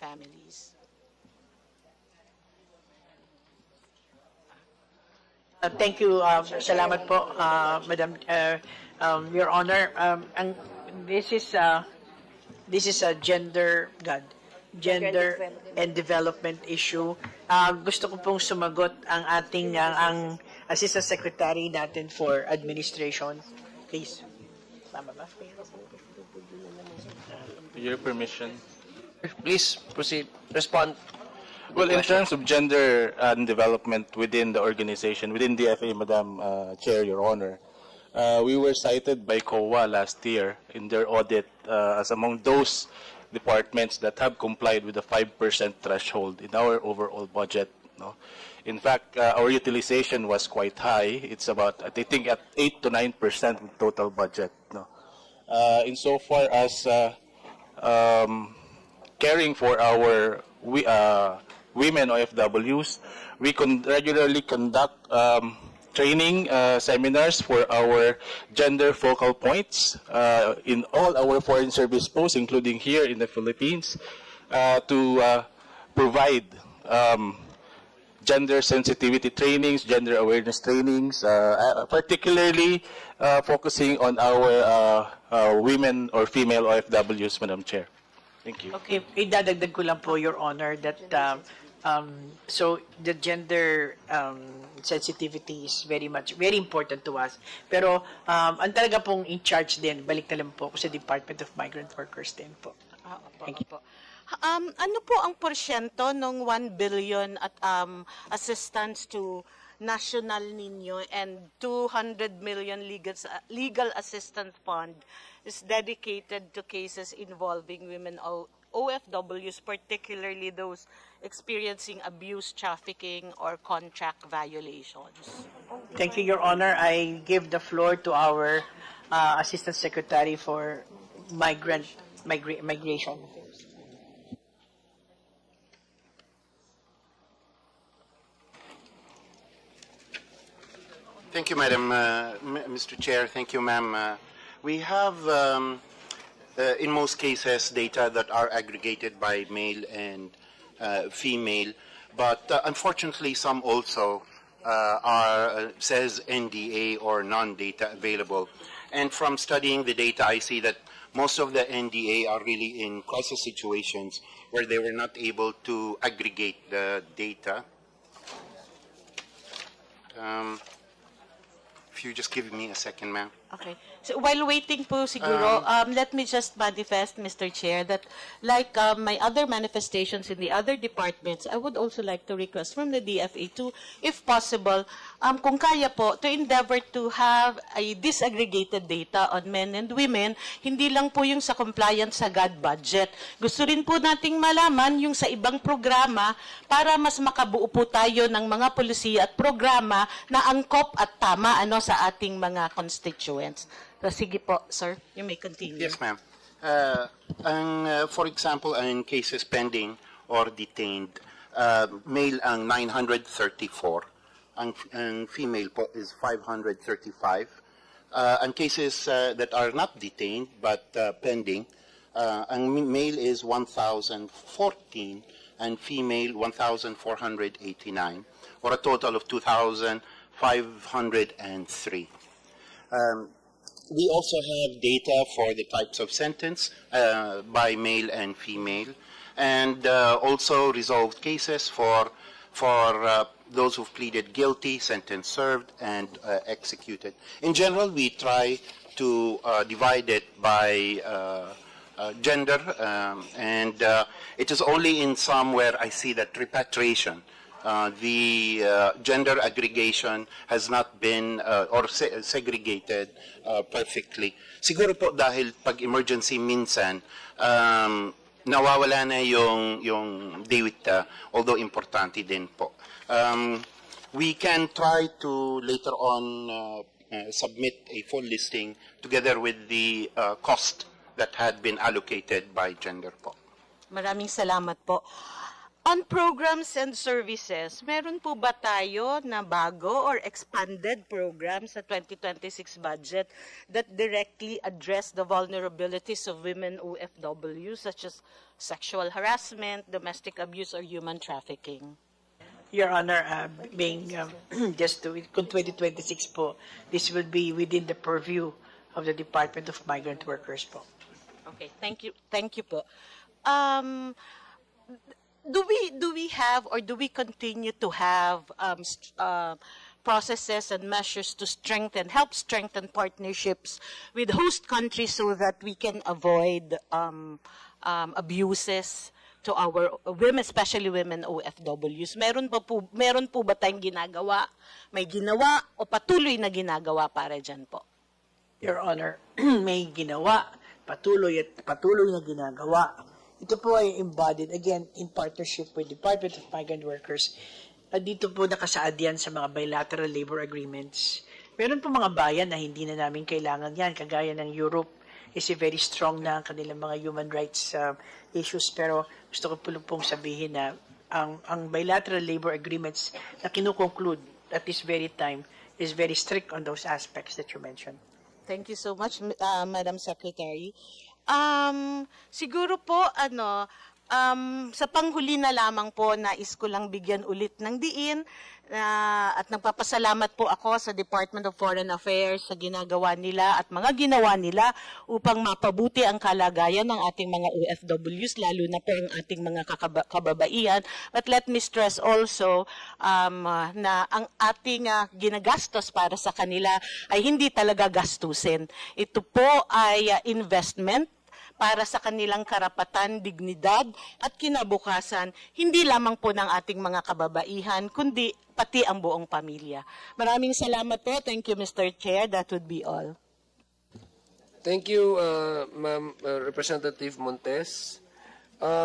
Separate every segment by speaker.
Speaker 1: families.
Speaker 2: Thank you. Salamat po, Madam, Your Honor. This is a gender and development issue. Gusto ko pong sumagot ang ating ang Assistant Secretary natin for Administration. Please. Tama ba?
Speaker 3: Your permission.
Speaker 4: Please proceed. Respond.
Speaker 3: Well, in terms of gender and development within the organization, within DFA, Madam Chair, Your Honor, we were cited by COA last year in their audit as among those departments that have complied with the 5% threshold in our overall budget. No? In fact, our utilization was quite high. It's about, I think, at 8 to 9% of total budget. No? Insofar as caring for our women OFWs, we regularly conduct training seminars for our gender focal points in all our foreign service posts, including here in the Philippines, to provide gender sensitivity trainings, gender awareness trainings, particularly focusing on our women or female OFWs, Madam Chair. Thank you.
Speaker 2: Okay, idadagdag ko lang po, Your Honor, that so the gender sensitivity is very important to us. Pero ang talaga pong in charge din, balik na lang po sa Department of Migrant Workers din po. Thank you.
Speaker 1: Ano po ang porsyento ng 1 billion at assistance to National Niño and 200 million legal assistance fund is dedicated to cases involving women OFWs, particularly those experiencing abuse, trafficking, or contract violations?
Speaker 2: Thank you, Your Honor. I give the floor to our Assistant Secretary for Migration.
Speaker 5: Thank you, Madam, Mr. Chair. Thank you, ma'am. We have, in most cases, data that are aggregated by male and female, but unfortunately, some also says NDA or non-data available. And from studying the data, I see that most of the NDA are really in crisis situations where they were not able to aggregate the data. If you just give me a second, ma'am.
Speaker 1: Okay. So while waiting po siguro, let me just manifest, Mr. Chair, that like my other manifestations in the other departments, I would also like to request from the DFA to, if possible, kung kaya po, to endeavor to have a disaggregated data on men and women, hindi lang po yung sa compliance sa GAD budget. Gusto rin po nating malaman yung sa ibang programa para mas makabuo po tayo ng mga polisiya at programa na angkop at tama sa ating mga constituents. So, sige po, sir. You may continue.
Speaker 5: Yes, ma'am. For example, in cases pending or detained, male ang 934, and female po is 535. And cases that are not detained but pending, ang male is 1,014 and female 1,489, or a total of 2,503. We also have data for the types of sentence by male and female, and also resolved cases for those who've pleaded guilty, sentence served, and executed. In general, we try to divide it by gender, and it is only in some where I see that repatriation, the gender aggregation has not been or segregated perfectly. Siguro po dahil pag emergency minsan nawawala na yung DWIT, although importante din po. We can try to later on submit a full listing together with the cost that had been allocated by gender po.
Speaker 1: Maraming salamat po. On programs and services, meron po ba tayo na bago or expanded program sa 2026 budget that directly address the vulnerabilities of women OFWs such as sexual harassment, domestic abuse, or human trafficking?
Speaker 2: Your Honor, just to, kung 2026 po, this will be within the purview of the Department of Migrant Workers po.
Speaker 1: Okay, thank you. Thank you po. Do we have or do we continue to have processes and measures to help strengthen partnerships with host countries so that we can avoid abuses to our women, especially women OFWs? Meron po ba tayong ginagawa, may ginawa o patuloy na ginagawa para dyan po?
Speaker 2: Your Honor, may ginawa, patuloy na ginagawa. Ito po ay embodied, again, in partnership with Department of Migrant Workers. At dito po nakasaad yan sa mga bilateral labor agreements. Meron po mga bayan na hindi na namin kailangan yan, kagaya ng Europe is very strong na ang kanilang mga human rights issues. Pero gusto ko pong sabihin na ang bilateral labor agreements na kinukonclude at this very time is very strict on those aspects that you mentioned.
Speaker 1: Thank you so much, Madam Secretary. Siguro po, sa panghuli na lamang po, nais ko lang bigyan ulit ng diin at nagpapasalamat po ako sa Department of Foreign Affairs sa ginagawa nila at mga ginawa nila upang mapabuti ang kalagayan ng ating mga OFWs, lalo na po ang ating mga kababaihan. But let me stress also na ang ating ginagastos para sa kanila ay hindi talaga gastusin. Ito po ay investment para sa kanilang karapatan, dignidad at kinabukasan, hindi lamang po ng ating mga kababaihan, kundi pati ang buong pamilya. Maraming salamat po. Thank you, Mr. Chair. That would be all.
Speaker 4: Thank you, Ma'am Representative Montes.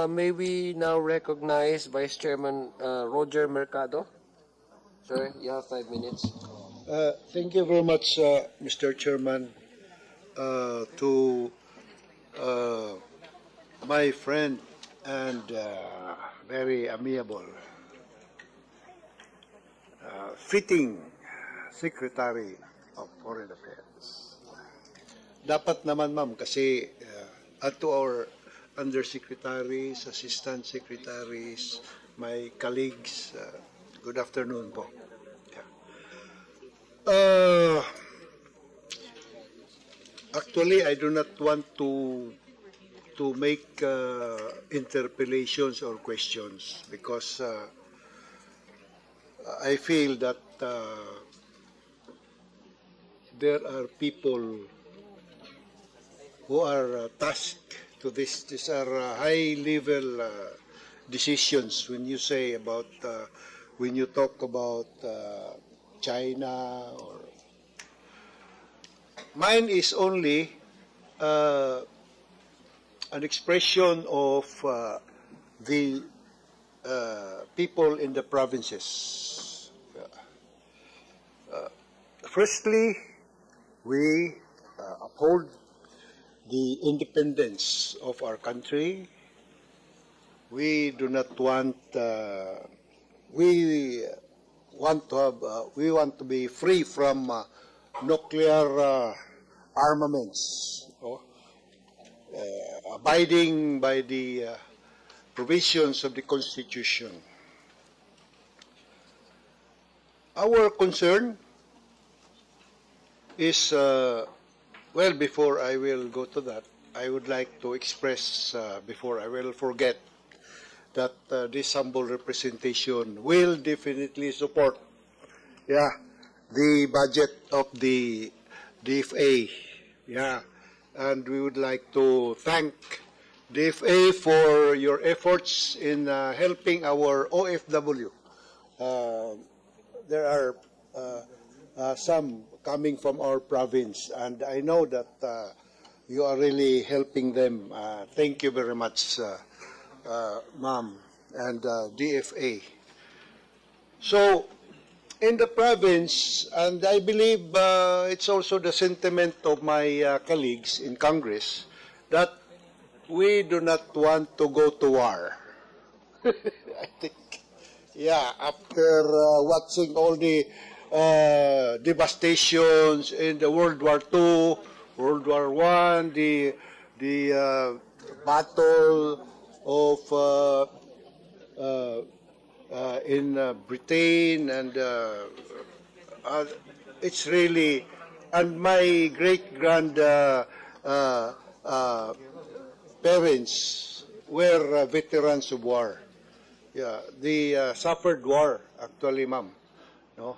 Speaker 4: May we now recognize Vice Chairman Roger Mercado? Sir, you have 5 minutes.
Speaker 6: Thank you very much, Mr. Chairman, to my friend and very amiable, fitting Secretary of Foreign Affairs. Dapat naman, ma'am, kasi to our undersecretaries, assistant secretaries, my colleagues, good afternoon po. Actually, I do not want to make interpellations or questions because I feel that there are people who are tasked to this. These are high-level decisions. When you say about, when you talk about China or mine is only an expression of the people in the provinces. Firstly, we uphold the independence of our country. We do not want. We want to be free from nuclear armaments, abiding by the provisions of the Constitution. Our concern is, well, before I will go to that, I would like to express, before I will forget, that this humble representation will definitely support, the budget of the DFA, and we would like to thank DFA for your efforts in helping our OFW. There are some coming from our province, and I know that you are really helping them. Thank you very much, Ma'am, and DFA. So, in the province, and I believe it's also the sentiment of my colleagues in Congress, that we do not want to go to war. I think, yeah, after watching all the devastations in the World War II, World War I, the battle of in Britain, and it's really, and my great-grand parents were veterans of war. Yeah, they suffered war, actually, ma'am. No?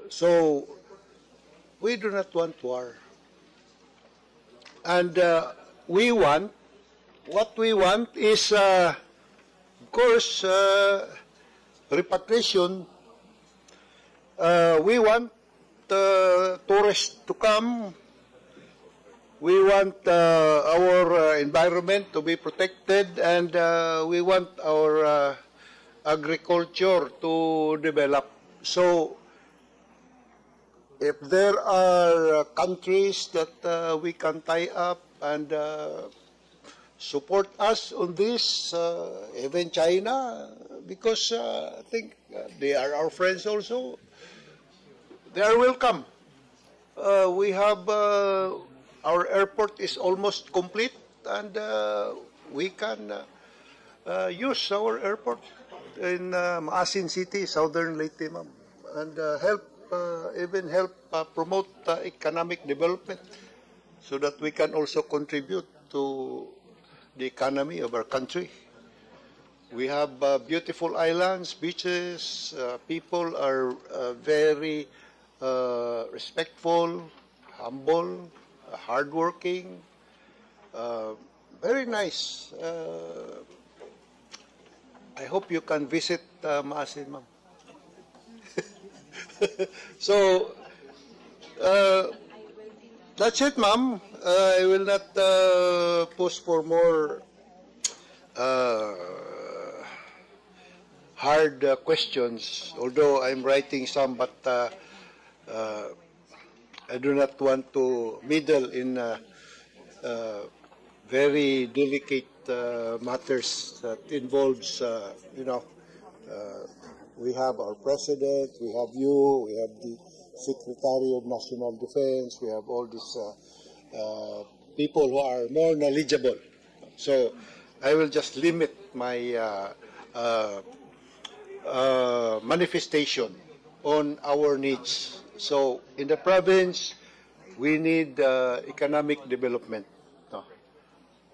Speaker 6: So, we do not want war. And what we want is, of course, repatriation. We want tourists to come. We want our environment to be protected, and we want our agriculture to develop. So, if there are countries that we can tie up and support us on this, even China, because I think they are our friends also, they are welcome. We have our airport is almost complete, and we can use our airport in Maasin City, Southern Leyte, ma'am, and even help promote economic development, so that we can also contribute to the economy of our country. We have beautiful islands, beaches. People are very respectful, humble, hardworking, very nice. I hope you can visit Maasin, ma'am. So, that's it, ma'am. I will not push for more hard questions, although I'm writing some, but I do not want to meddle in very delicate matters that involves, we have our president, we have you, we have the Secretary of National Defense, we have all these people who are more knowledgeable. So I will just limit my manifestation on our needs. So in the province, we need economic development. No.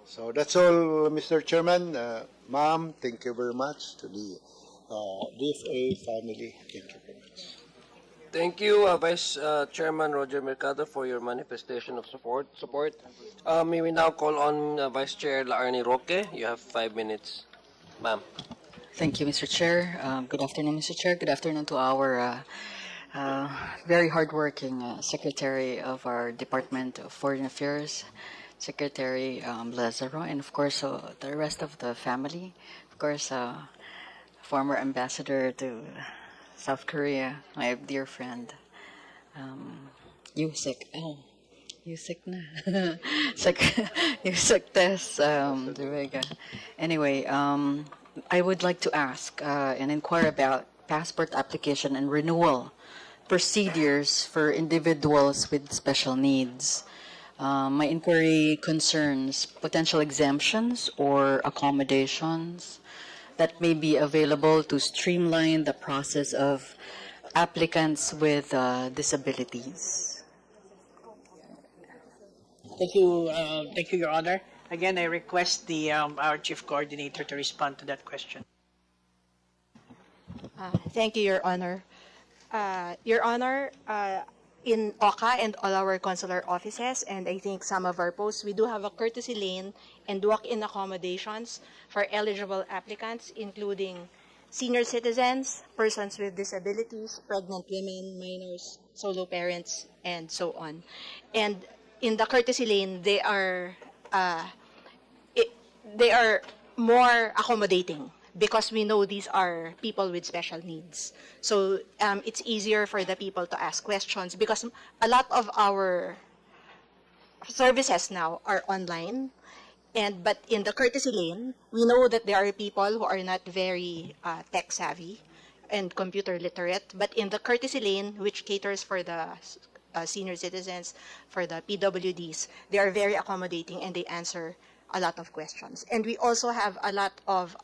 Speaker 6: So that's all, Mr. Chairman. Ma'am, thank you very much to the DFA family. Thank you very much.
Speaker 4: Thank you, Vice Chairman Roger Mercado, for your manifestation of support. May we now call on Vice Chair Laarni Roque. You have 5 minutes, ma'am.
Speaker 7: Thank you, Mr. Chair. Good afternoon, Mr. Chair. Good afternoon to our very hardworking Secretary of our Department of Foreign Affairs, Secretary Lazaro, and of course the rest of the family. Of course, former ambassador to South Korea, my dear friend, Yusek. Oh, Yusek na. Yusek Tess De Vega. Anyway, I would like to ask and inquire about passport application and renewal procedures for individuals with special needs. My inquiry concerns potential exemptions or accommodations that may be available to streamline the process of applicants with disabilities.
Speaker 2: Thank you, Your Honor. Again, I request our Chief Coordinator to respond to that question.
Speaker 8: Thank you, Your Honor. Your Honor, in OCA and all our consular offices, and I think some of our posts, we do have a courtesy lane and walk-in accommodations for eligible applicants, including senior citizens, persons with disabilities, pregnant women, minors, solo parents, and so on. And in the courtesy lane, they are more accommodating, because we know these are people with special needs. So it's easier for the people to ask questions, because a lot of our services now are online, But in the courtesy lane, we know that there are people who are not very tech savvy and computer literate. But in the courtesy lane, which caters for the senior citizens, for the PWDs, they are very accommodating and they answer a lot of questions. And we also have a lot of